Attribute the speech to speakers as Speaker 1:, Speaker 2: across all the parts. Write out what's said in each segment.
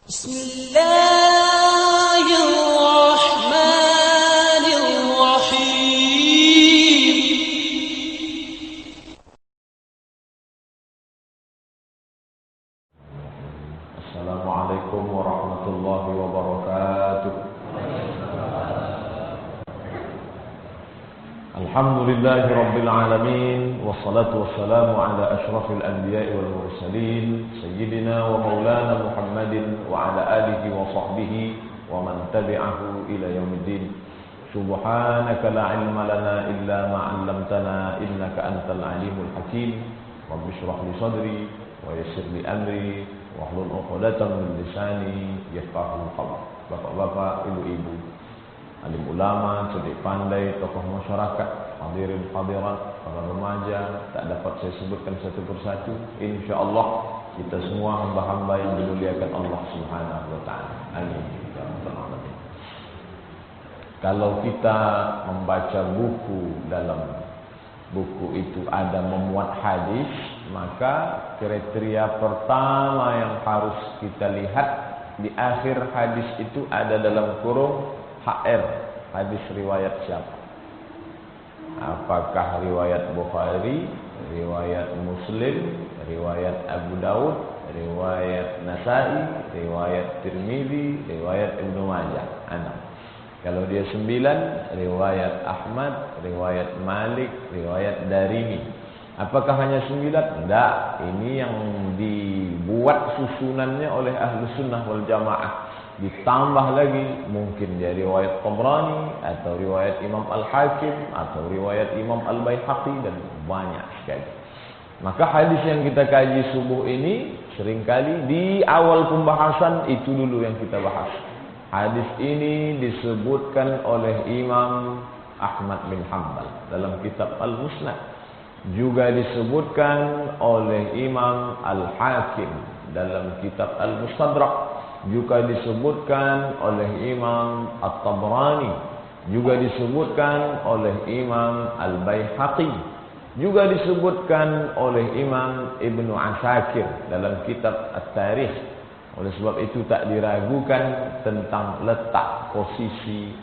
Speaker 1: بسم الله الرحمن الرحيم.
Speaker 2: Assalamualaikum warahmatullahi wabarakatuh. Alhamdulillahi rabbil alamin, wassalatu wassalamu ala asyrafil anbiya'i wal mursalin, sayyidina wa maulana Muhammadin wa ala alihi wa sahbihi wa man tabi'ahu ila yaumiddin. Subhanaka la ilma lana illa ma 'allamtana innaka antal alimul hakim. Rabbi shrah li sadri wa yassir li amri wahlul 'uqdatam min lisani yafqahu qawli. Bapak-bapak, ibu-ibu, alim ulama, cerdik pandai, tokoh masyarakat, hadirin hadirat, para remaja, tak dapat saya sebutkan satu persatu. InsyaAllah kita semua hamba-hamba yang dimuliakan Allah Subhanahu wa ta'ala. Amin. Kalau kita membaca buku, dalam buku itu ada memuat hadis, maka kriteria pertama yang harus kita lihat di akhir hadis itu ada dalam kurung HR, hadis riwayat siapa? Apakah riwayat Bukhari, riwayat Muslim, riwayat Abu Daud, riwayat Nasai, riwayat Tirmidzi, riwayat Ibnu Majah? 6. Kalau dia 9, riwayat Ahmad, riwayat Malik, riwayat Darimi. Apakah hanya 9? Tidak. Ini yang dibuat susunannya oleh Ahlus Sunnah wal Jamaah. Ditambah lagi mungkin dia riwayat Tabrani atau riwayat Imam Al-Hakim atau riwayat Imam Al-Baihaqi dan banyak sekali. Maka hadis yang kita kaji subuh ini seringkali di awal pembahasan itu dulu yang kita bahas. Hadis ini disebutkan oleh Imam Ahmad bin Hanbal dalam kitab Al-Musnad. Juga disebutkan oleh Imam Al-Hakim dalam kitab Al-Mustadrak. Juga disebutkan oleh Imam At-Tabrani, juga disebutkan oleh Imam Al-Baihaqi, juga disebutkan oleh Imam Ibnu Asakir dalam kitab At-Tarikh. Oleh sebab itu tak diragukan tentang letak posisi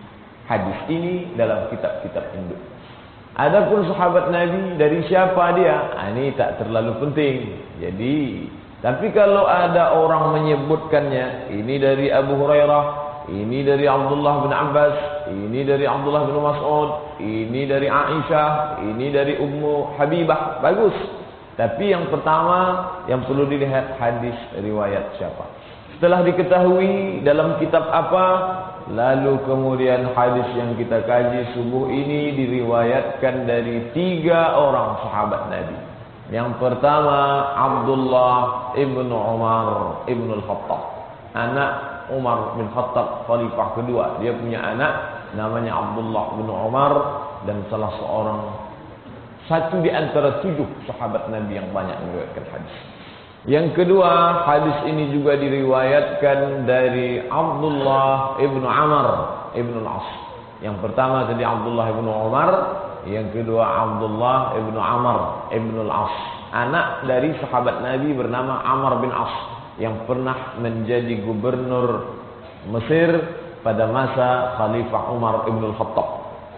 Speaker 2: hadis ini dalam kitab-kitab induk. Adapun sahabat Nabi, dari siapa dia? Ini tak terlalu penting. Jadi tapi kalau ada orang menyebutkannya, ini dari Abu Hurairah, ini dari Abdullah bin Abbas, ini dari Abdullah bin Mas'ud, ini dari Aisyah, ini dari Ummu Habibah, bagus. Tapi yang pertama yang perlu dilihat hadis riwayat siapa. Setelah diketahui dalam kitab apa, lalu kemudian hadis yang kita kaji subuh ini diriwayatkan dari 3 orang sahabat Nabi. Yang pertama Abdullah ibnu Umar ibnu Al-Khattab, anak Umar bin Khattab, khalifah kedua. Dia punya anak namanya Abdullah bin Umar dan salah seorang satu di antara 7 sahabat Nabi yang banyak meriwayatkan hadis. Yang kedua, hadis ini juga diriwayatkan dari Abdullah ibnu Amr ibnu Al-As. Yang pertama tadi Abdullah ibnu Umar, yang kedua Abdullah ibnu Amr ibnu Al-As, anak dari sahabat Nabi bernama Amr bin As yang pernah menjadi gubernur Mesir pada masa Khalifah Umar ibn Al-Khattab.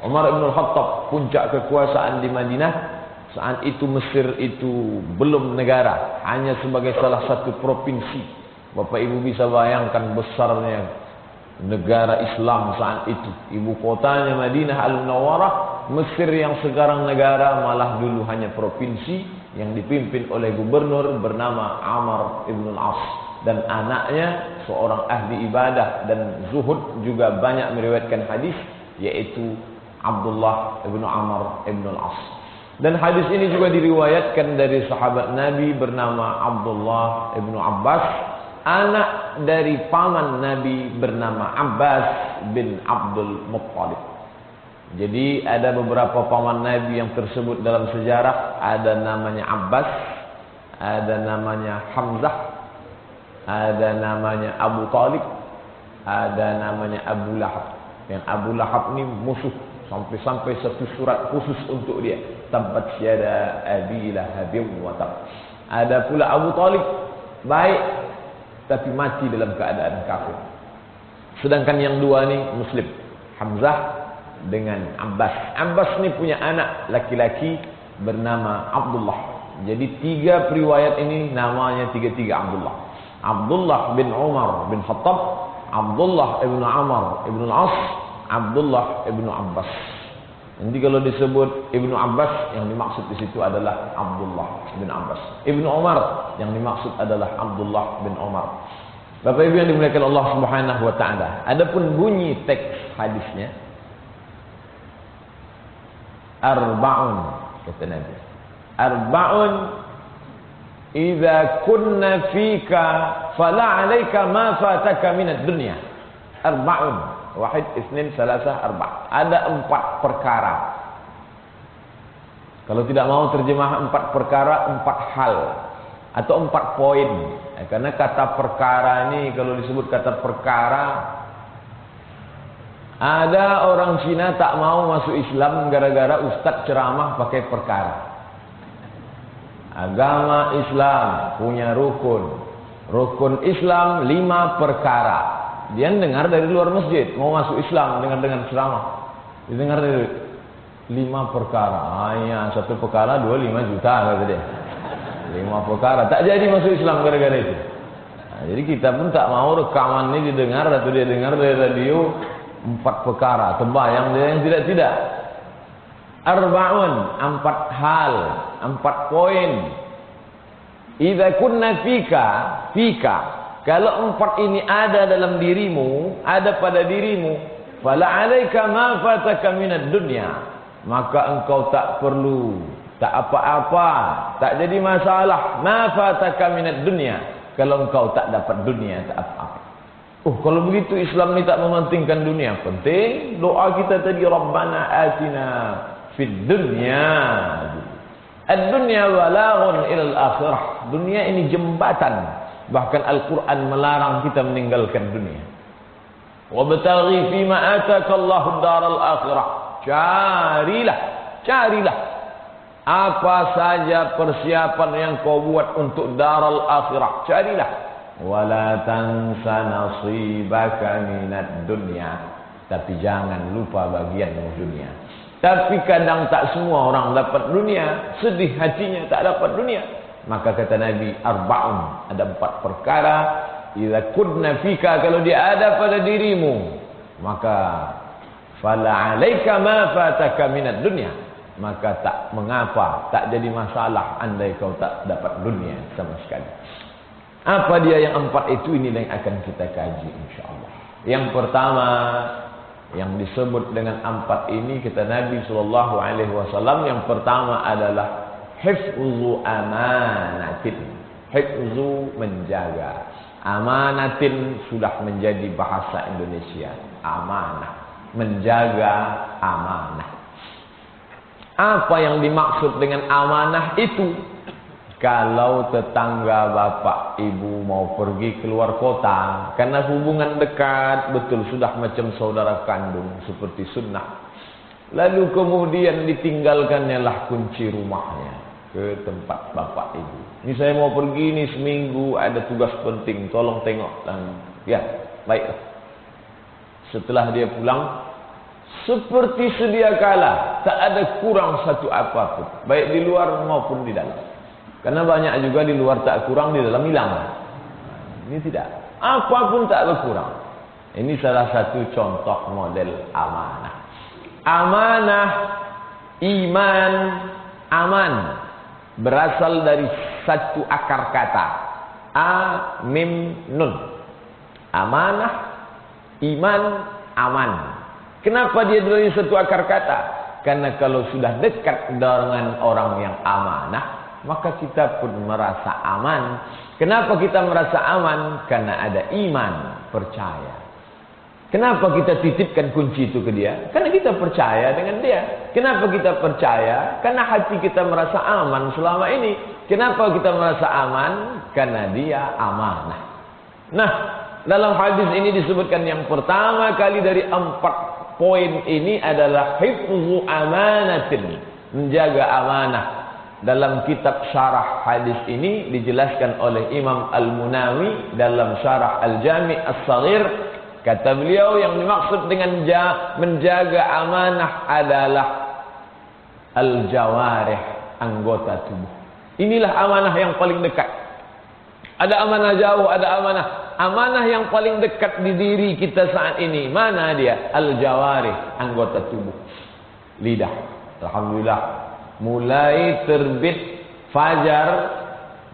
Speaker 2: Umar ibn Al-Khattab puncak kekuasaan di Madinah. Saat itu Mesir itu belum negara, hanya sebagai salah satu provinsi. Bapak Ibu bisa bayangkan besarnya negara Islam saat itu. Ibu kotanya Madinah Al-Munawwarah. Mesir yang sekarang negara malah dulu hanya provinsi yang dipimpin oleh gubernur bernama Amr ibn Al-As. Dan anaknya seorang ahli ibadah dan zuhud juga banyak meriwayatkan hadis, yaitu Abdullah ibn Amr ibn Al-As. Dan hadis ini juga diriwayatkan dari sahabat Nabi bernama Abdullah ibn Abbas, anak dari paman Nabi bernama Abbas bin Abdul Muttalib. Jadi ada beberapa paman Nabi yang tersebut dalam sejarah. Ada namanya Abbas, ada namanya Hamzah, ada namanya Abu Talib, ada namanya Abu Lahab. Yang Abu Lahab ini musuh, sampai-sampai satu surat khusus untuk dia. Tabbat yada abi lahabin wa tab. Ada pula Abu Talib, baik tapi mati dalam keadaan kafir. Sedangkan yang dua ni Muslim, Hamzah dengan Abbas. Abbas ni punya anak laki-laki bernama Abdullah. Jadi tiga periwayat ini namanya tiga-tiga Abdullah. Abdullah bin Umar bin Khattab, Abdullah ibn Amr ibn al-As, Abdullah ibn Abbas. Nanti kalau disebut Ibnu Abbas, yang dimaksud di situ adalah Abdullah bin Abbas. Ibnu Umar, yang dimaksud adalah Abdullah bin Umar. Bapak Ibu yang dimuliakan Allah Subhanahu wa taala. Adapun bunyi teks hadisnya, arba'un, kata Nabi. Arba'un idza kunna fika fala 'alaika ma fataka minad dunya. Arba'un. Wahid, isnin, salasah, arba'. Ada 4 perkara. Kalau tidak mau terjemah 4 perkara, 4 hal. Atau 4 poin. Karena kata perkara ini, kalau disebut kata perkara, ada orang Cina tak mau masuk Islam gara-gara ustaz ceramah pakai perkara. Agama Islam punya rukun. Rukun Islam 5 perkara. Dia dengar dari luar masjid, mau masuk Islam dengan ceramah. Dia dengar dari 5 perkara. Hanya 1 perkara 25 juta kata dia. 5 perkara, tak jadi masuk Islam gara-gara itu. Jadi kita pun tak mau rekaman ini didengar atau dia dengar dari radio 4 perkara. Terbayang dia yang tidak. Arba'un, 4 hal, 4 poin. Idza kunna fika. Kalau 4 ini ada dalam dirimu, ada pada dirimu, fala 'alaika ma fataka minad dunya, maka engkau tak perlu, tak apa-apa, tak jadi masalah, ma fataka minad dunya, kalau engkau tak dapat dunia, tak apa-apa. Kalau begitu Islam ni tak mementingkan dunia. Penting doa kita tadi, Rabbana atina fid dunya. Ad-dunya walaghun ilal akhirah. Dunia ini jembatan. Bahkan Al-Quran melarang kita meninggalkan dunia. Wabtaghi fima ataka Allahu daral akhirah. Carilah apa saja persiapan yang kau buat untuk daral akhirah. Carilah. Wala tansa nasibaka minad dunya. Tapi jangan lupa bagianmu dunia. Tapi kadang tak semua orang dapat dunia. Sedih hatinya tak dapat dunia. Maka kata Nabi, arba'un, ada 4 perkara. Idza kunna fika, kalau dia ada pada dirimu, maka fala 'alaika ma fataka minad dunya, maka tak mengapa, tak jadi masalah andai kau tak dapat dunia sama sekali. Apa dia yang 4 itu? Inilah yang akan kita kaji insyaallah. Yang pertama yang disebut dengan 4 ini, kata Nabi sallallahu alaihi wasallam, yang pertama adalah hifzu amanatin. Hifzu, menjaga. Amanatin sudah menjadi bahasa Indonesia. Amanah, menjaga amanah. Apa yang dimaksud dengan amanah itu? Kalau tetangga bapak ibu mau pergi keluar kota, karena hubungan dekat, betul sudah macam saudara kandung seperti sunnah. Lalu kemudian ditinggalkannya lah kunci rumahnya ke tempat bapak ibu. Ini saya mau pergi ni seminggu, ada tugas penting, tolong tengok. Ya, baiklah. Setelah dia pulang, seperti sedia kala, tak ada kurang satu apapun, baik di luar maupun di dalam. Karena banyak juga di luar tak kurang, di dalam hilang. Ini tidak, apapun tak berkurang. Ini salah satu contoh model amanah. Amanah, iman, aman berasal dari satu akar kata, a, mim, nun. Amanah, iman, aman. Kenapa dia dari satu akar kata? Karena kalau sudah dekat dengan orang yang amanah, maka kita pun merasa aman. Kenapa kita merasa aman? Karena ada iman, percaya. Kenapa kita titipkan kunci itu ke dia? Karena kita percaya dengan dia. Kenapa kita percaya? Karena hati kita merasa aman selama ini. Kenapa kita merasa aman? Karena dia amanah. Nah, dalam hadis ini disebutkan yang pertama kali dari 4 poin ini adalah hifzu amanatin, menjaga amanah. dalam kitab syarah hadis ini dijelaskan oleh Imam Al-Munawi dalam syarah Al-Jami' As-Saghir. Kata beliau, yang dimaksud dengan menjaga amanah adalah al-jawarih, anggota tubuh. Inilah amanah yang paling dekat. Ada amanah jauh, ada amanah. Amanah yang paling dekat di diri kita saat ini, mana dia? Al-jawarih, anggota tubuh. Lidah. Alhamdulillah, mulai terbit fajar,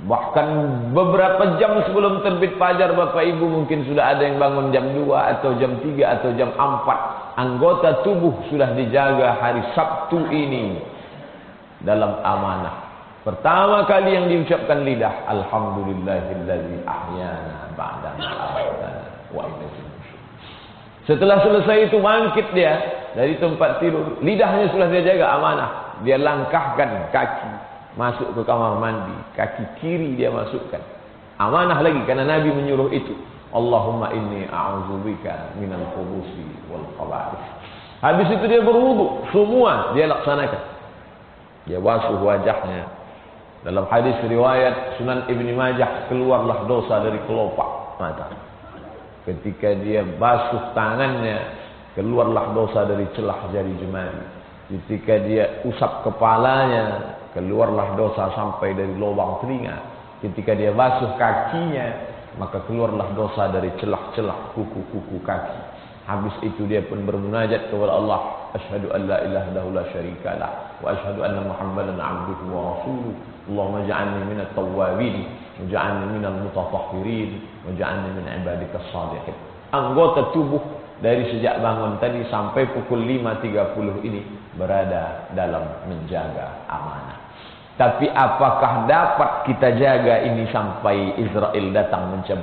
Speaker 2: bahkan beberapa jam sebelum terbit fajar, Bapak Ibu mungkin sudah ada yang bangun jam 2 atau jam 3 atau jam 4. Anggota tubuh sudah dijaga hari Sabtu ini dalam amanah. Pertama kali yang diucapkan lidah, alhamdulillahillazi ahyana ba'da ma amatana wa ilaihi nusyur. Setelah selesai itu bangkit dia dari tempat tidur, lidahnya sudah dia jaga amanah. Dia langkahkan kaki masuk ke kamar mandi, kaki kiri dia masukkan. Amanah lagi karena Nabi menyuruh itu. Allahumma inni a'udzubika minal khubuthi wal khaba'ith. Habis itu dia berwudu, semua dia laksanakan. Dia basuh wajahnya. Dalam hadis riwayat Sunan Ibni Majah, keluarlah dosa dari kelopak mata. Ketika dia basuh tangannya, keluarlah dosa dari celah jari jemari. Ketika dia usap kepalanya, keluarlah dosa sampai dari lubang telinga. Ketika dia basuh kakinya, maka keluarlah dosa dari celah-celah kuku-kuku kaki. Habis itu dia pun bermunajat kepada Allah, asyhadu an la ilaha illallah la syarikalah wa asyhadu anna Muhammadan abduhu wa rasuluh. Allahumma ja'alni minat tawwabin waj'alni minal mutatahhirin waj'alni min ibadikas shalihin. Anggota tubuh dari sejak bangun tadi sampai pukul 5.30 ini berada dalam menjaga amanah. Tapi apakah dapat kita jaga ini sampai Israel datang mencabut?